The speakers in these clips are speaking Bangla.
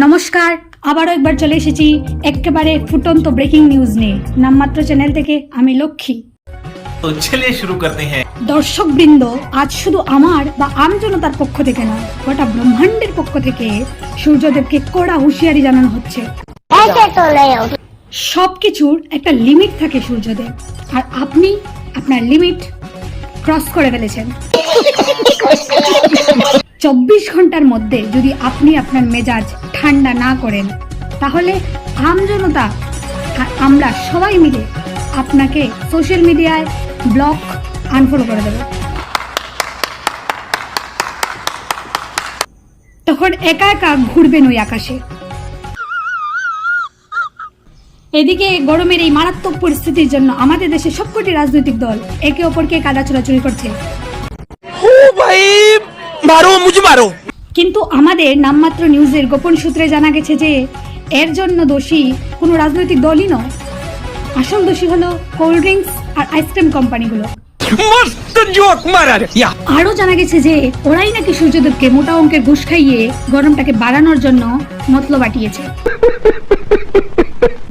নমস্কার, আবারও একবার চলে এসেছি একেবারে ফুটন্ত ব্রেকিং নিউজ নিয়ে। নামমাত্র চ্যানেল থেকে আমি লক্ষ্মী। তো চলিয়ে শুরু করতে হ্যাঁ। দর্শক বৃন্দ, আজ শুধু আমার বা আমজনতার পক্ষ থেকে নয়, গোটা ব্রহ্মাণ্ডের পক্ষ থেকে সূর্যদেবকে কড়া হুঁশিয়ারি জানানো হচ্ছে। সবকিছুর একটা লিমিট থাকে সূর্যদেব, আর আপনি আপনার লিমিট ক্রস করে ফেলেছেন। 24 ঘন্টার মধ্যে যদি আপনি আপনার মেজাজ ঠান্ডা না করেন, তাহলে আমজনতা আর আমরা সবাই মিলে আপনাকে সোশ্যাল মিডিয়ায় ব্লক আনফলো করে দেব। তখন একা একা ঘুরবেন ওই আকাশে। এদিকে গরমের এই মারাত্মক পরিস্থিতির জন্য আমাদের দেশে সবকটি রাজনৈতিক দল একে অপরকে কাদা ছোড়াছুড়ি করছে। কিন্তু আমাদের নামমাত্র নিউজের গোপন সূত্রে জানা গেছে যে এর জন্য দোষী কোনো রাজনৈতিক দলই নয়, আসল দোষী হলো কোল্ড ড্রিঙ্কস আর আইসক্রিম কোম্পানিগুলো। আরো জানা গেছে যে ওরাই নাকি সূর্যদেবকে মোটা অঙ্কের ঘুষ খাইয়ে গরমটাকে বাড়ানোর জন্য মতলব বাটিয়েছে,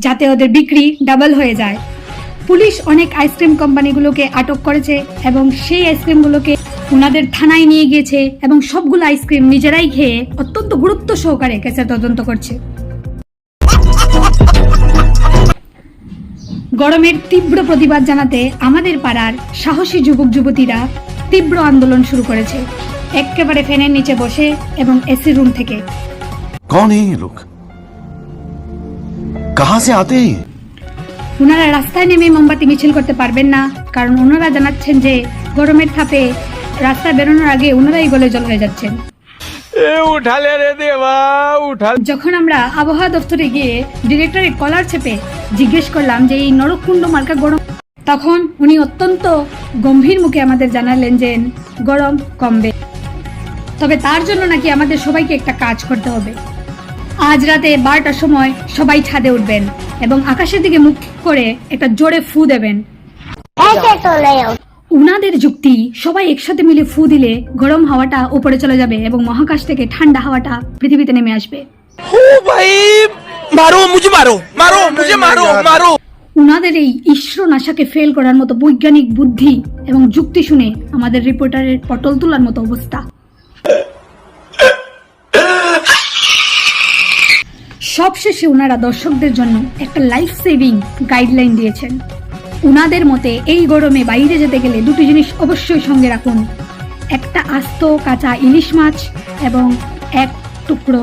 যাতে ওদের বিক্রি ডাবল হয়ে যায়। পুলিশ অনেক আইসক্রিম কোম্পানিগুলোকে আটক করেছে এবং সেই আইসক্রিমগুলোকে ওনাদের থানায় নিয়ে গিয়েছে এবং সবগুলো আইসক্রিম নিজেরাই খেয়ে অত্যন্ত গুরুত্ব সহকারে কেসের তদন্ত করছে। গরমের তীব্র প্রতিবাদ জানাতে আমাদের পাড়ার সাহসী যুবক যুবতীরা তীব্র আন্দোলন শুরু করেছে, একেবারে ফ্যানের নিচে বসে এবং এসি রুম থেকে। कौन है ये लोग? कहां से आते हैं? ওনারা রাস্তায় নেমে মোমবাতি মিছিল করতে পারবেন না, কারণ ওনারা জানাচ্ছেন যে গরমের তাপে রাস্তায় বেরোনোর আগে ওনারাই গলে জল হয়ে যাচ্ছেন। যখন আমরা আবহাওয়া দপ্তরে গিয়ে ডিরেক্টরের কলার চেপে জিজ্ঞেস করলাম যে এই নরকুণ্ড মার্কা গরম, তখন উনি অত্যন্ত গম্ভীর মুখে আমাদের জানালেন যে গরম কমবে, তবে তার জন্য নাকি আমাদের সবাইকে একটা কাজ করতে হবে। আজ রাতে 12টার সময় সবাই ছাদে উঠবেন এবং আকাশের দিকে মুখ করে একটা জোরে ফু দেবেন। উনাদের যুক্তি, সবাই একসাথে মিলে ফু দিলে গরম হাওয়াটা উপরে চলে যাবে এবং মহাকাশ থেকে ঠান্ডা হাওয়াটা পৃথিবীতে নেমে আসবে। উনাদের এই ঈশ্বর আশাকে ফেল করার মতো বৈজ্ঞানিক বুদ্ধি এবং যুক্তি শুনে আমাদের রিপোর্টারের পটল তোলার মতো অবস্থা। সবশেষে ওনারা দর্শকদের জন্য একটা লাইফ সেভিং গাইডলাইন দিয়েছেন। উনাদের মতে এই গরমে বাইরে যেতে গেলে দুটি জিনিস অবশ্যই সঙ্গে রাখুন, একটা আস্ত কাঁচা ইলিশ মাছ এবং এক টুকরো